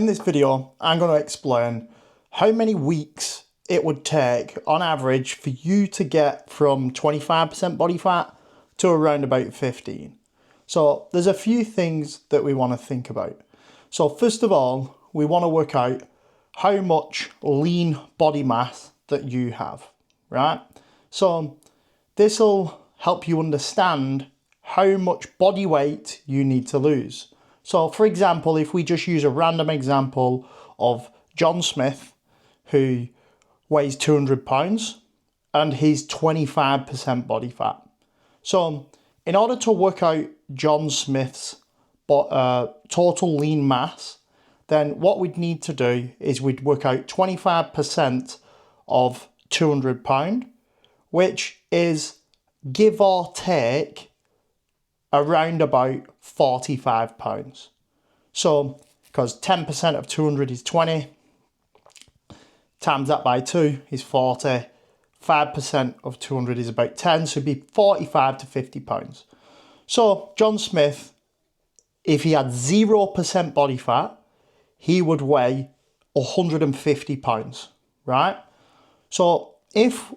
In this video, I'm going to explain how many weeks it would take on average for you to get from 25% body fat to around about 15. So there's a few things that we want to think about. So first of all, we want to work out how much lean body mass that you have, right? So this will help you understand how much body weight you need to lose. So for example, if we just use a random example of John Smith, who weighs 200 pounds and he's 25% body fat. So in order to work out John Smith's total lean mass, then what we'd need to do is we'd work out 25% of 200 pound, which is give or take around about 45 pounds. So, because 10% of 200 is 20, times that by 2 is 40, 5% of 200 is about 10, so it'd be 45 to 50 pounds. So, John Smith, if he had 0% body fat, he would weigh 150 pounds, right? So, if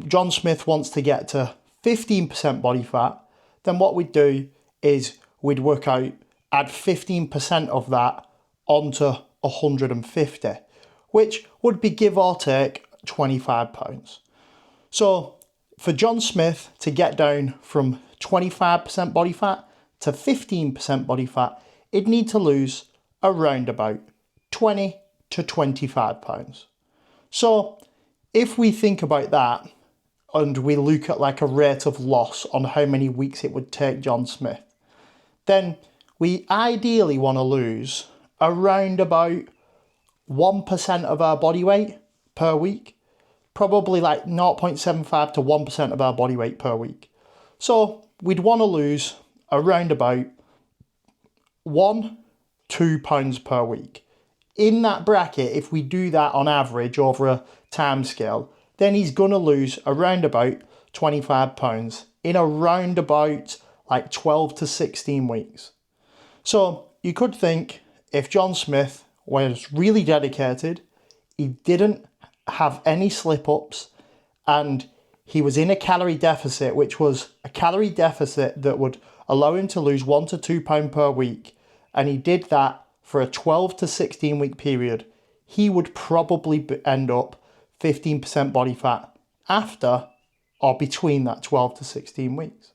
John Smith wants to get to 15% body fat, then what we'd do is we'd work out, add 15% of that onto 150, which would be give or take 25 pounds. So for John Smith to get down from 25% body fat to 15% body fat, he'd need to lose around about 20 to 25 pounds. So if we think about that, and we look at like a rate of loss on how many weeks it would take John Smith, then we ideally want to lose around about 1% of our body weight per week, probably like 0.75 to 1% of our body weight per week. So we'd want to lose around about 2 pounds per week. In that bracket, if we do that on average over a time scale, then he's going to lose around about 25 pounds in around about like 12 to 16 weeks. So you could think if John Smith was really dedicated, he didn't have any slip-ups, and he was in a calorie deficit, which was a calorie deficit that would allow him to lose 1 to 2 pounds per week, and he did that for a 12 to 16 week period, he would probably end up 15% body fat after or between that 12 to 16 weeks.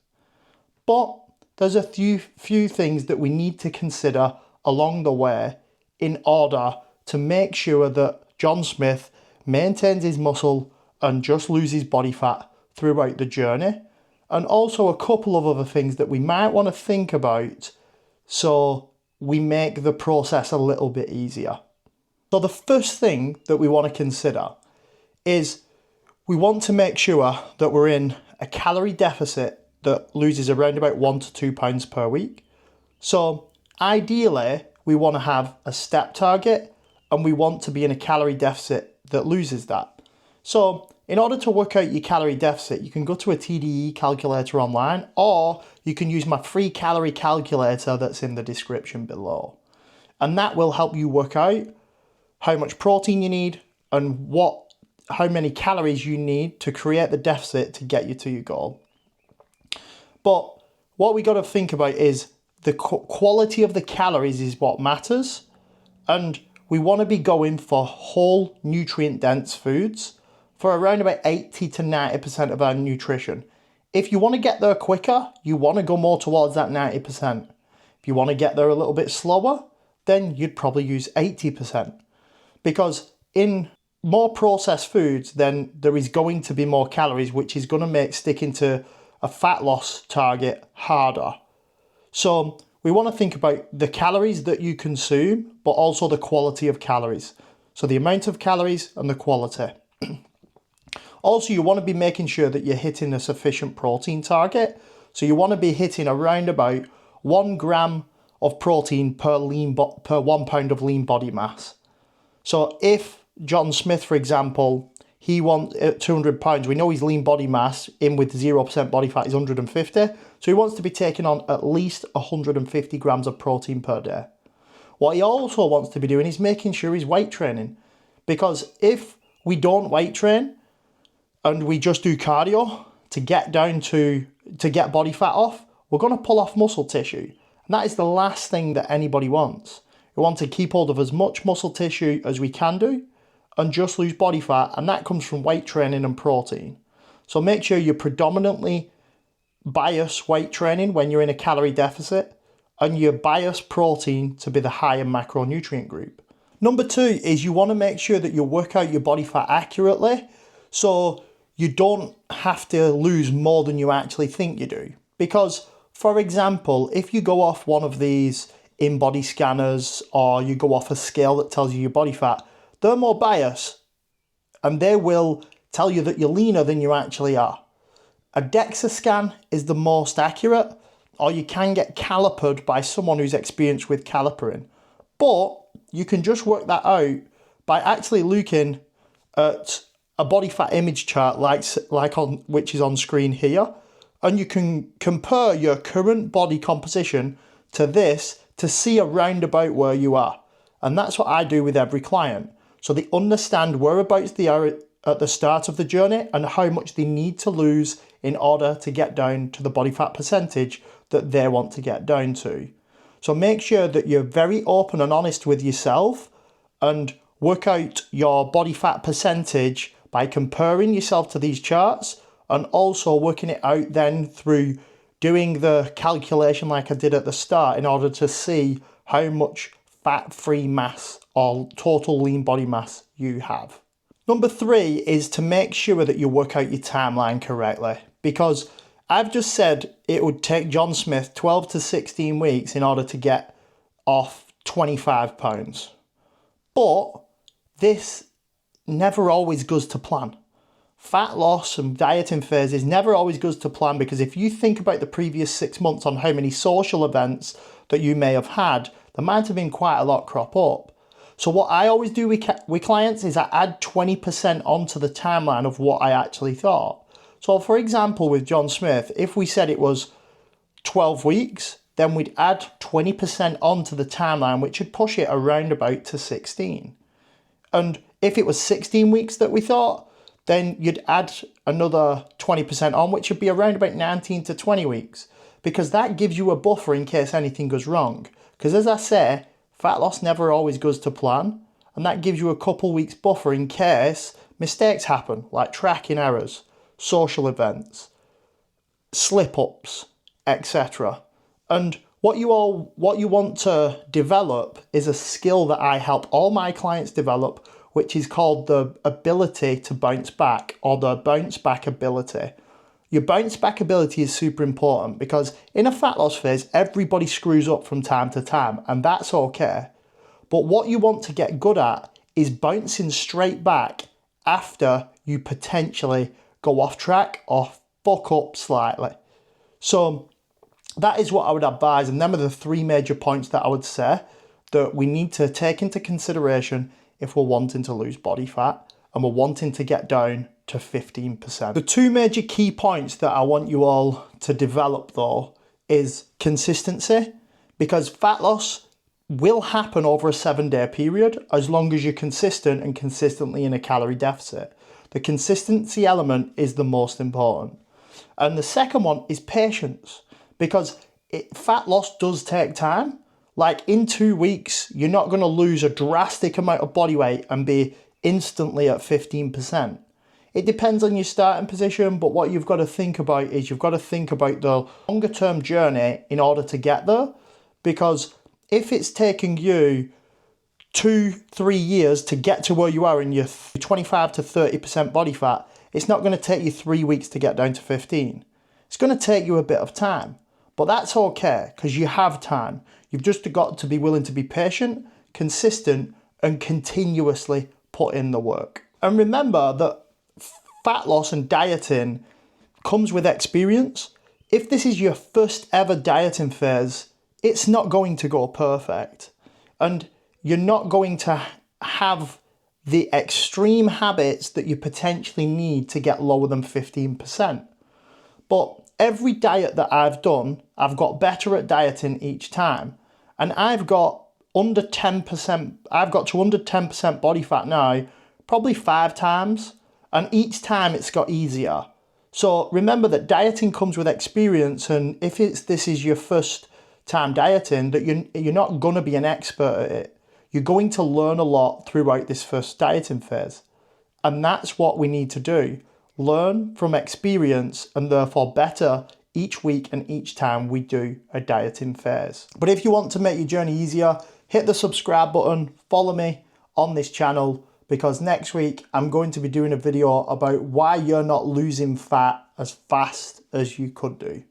But there's a few things that we need to consider along the way in order to make sure that John Smith maintains his muscle and just loses body fat throughout the journey. And also a couple of other things that we might want to think about so we make the process a little bit easier. So the first thing that we want to consider is we want to make sure that we're in a calorie deficit that loses around about 1 to 2 pounds per week. So ideally, we want to have a step target and we want to be in a calorie deficit that loses that. So in order to work out your calorie deficit, you can go to a TDE calculator online, or you can use my free calorie calculator that's in the description below. And that will help you work out how much protein you need and how many calories you need to create the deficit to get you to your goal. But what we got to think about is the quality of the calories is what matters, and we want to be going for whole nutrient dense foods for around about 80 to 90% of our nutrition. If you want to get there quicker, you want to go more towards that 90%. If you want to get there a little bit slower, then you'd probably use 80%. Because in more processed foods, then there is going to be more calories, which is going to make sticking to a fat loss target harder. So we want to think about the calories that you consume, but also the quality of calories. So the amount of calories and the quality. Also, you want to be making sure that you're hitting a sufficient protein target. So you want to be hitting around about 1 gram of protein per 1 pound of lean body mass. So if John Smith, for example, he wants 200 pounds. We know his lean body mass in with 0% body fat is 150. So he wants to be taking on at least 150 grams of protein per day. What he also wants to be doing is making sure he's weight training. Because if we don't weight train and we just do cardio to get body fat off, we're going to pull off muscle tissue. And that is the last thing that anybody wants. We want to keep hold of as much muscle tissue as we can do and just lose body fat. And that comes from weight training and protein. So make sure you predominantly bias weight training when you're in a calorie deficit, and you bias protein to be the higher macronutrient group. Number 2 is you want to make sure that you work out your body fat accurately, so you don't have to lose more than you actually think you do. Because, for example, if you go off one of these in-body scanners or you go off a scale that tells you your body fat, they're more biased and they will tell you that you're leaner than you actually are. A DEXA scan is the most accurate, or you can get calipered by someone who's experienced with calipering. But you can just work that out by actually looking at a body fat image chart which is on screen here, and you can compare your current body composition to this to see around about where you are. And that's what I do with every client. So they understand whereabouts they are at the start of the journey and how much they need to lose in order to get down to the body fat percentage that they want to get down to. So make sure that you're very open and honest with yourself and work out your body fat percentage by comparing yourself to these charts, and also working it out then through doing the calculation like I did at the start in order to see how much fat-free mass or total lean body mass you have. Number 3 is to make sure that you work out your timeline correctly, because I've just said it would take John Smith 12 to 16 weeks in order to get off 25 pounds. But this never always goes to plan. Fat loss and dieting phases never always goes to plan, because if you think about the previous 6 months on how many social events that you may have had, there might have been quite a lot crop up. So what I always do with clients is I add 20% onto the timeline of what I actually thought. So for example, with John Smith, if we said it was 12 weeks, then we'd add 20% onto the timeline, which would push it around about to 16. And if it was 16 weeks that we thought, then you'd add another 20% on, which would be around about 19 to 20 weeks, because that gives you a buffer in case anything goes wrong. Because as I say, fat loss never always goes to plan, and that gives you a couple weeks buffer in case mistakes happen, like tracking errors, social events, slip-ups, etc. And what you want to develop is a skill that I help all my clients develop, which is called the ability to bounce back, or the bounce back ability. Your bounce back ability is super important, because in a fat loss phase, everybody screws up from time to time, and that's okay. But what you want to get good at is bouncing straight back after you potentially go off track or fuck up slightly. So that is what I would advise, and them are the 3 major points that I would say that we need to take into consideration if we're wanting to lose body fat and we're wanting to get down to 15%. The 2 major key points that I want you all to develop though is consistency, because fat loss will happen over a 7-day period as long as you're consistent and consistently in a calorie deficit. The consistency element is the most important. And the second one is patience, because fat loss does take time. Like in 2 weeks, you're not going to lose a drastic amount of body weight and be instantly at 15%. It depends on your starting position, but what you've got to think about is you've got to think about the longer term journey in order to get there. Because if it's taking you 2-3 years to get to where you are in your 25 to 30% body fat, it's not going to take you 3 weeks to get down to 15. It's going to take you a bit of time, but that's okay because you have time. You've just got to be willing to be patient, consistent, and continuously put in the work. And remember that fat loss and dieting comes with experience. If this is your first ever dieting phase, it's not going to go perfect. And you're not going to have the extreme habits that you potentially need to get lower than 15%. But every diet that I've done, I've got better at dieting each time. And I've got under 10%, I've got to under 10% body fat now, probably 5 times, and each time it's got easier. So remember that dieting comes with experience, and if this is your first time dieting, that you're not going to be an expert at it. You're going to learn a lot throughout this first dieting phase. And that's what we need to do. Learn from experience and therefore better each week and each time we do a dieting phase. But if you want to make your journey easier, hit the subscribe button, follow me on this channel, because next week I'm going to be doing a video about why you're not losing fat as fast as you could do.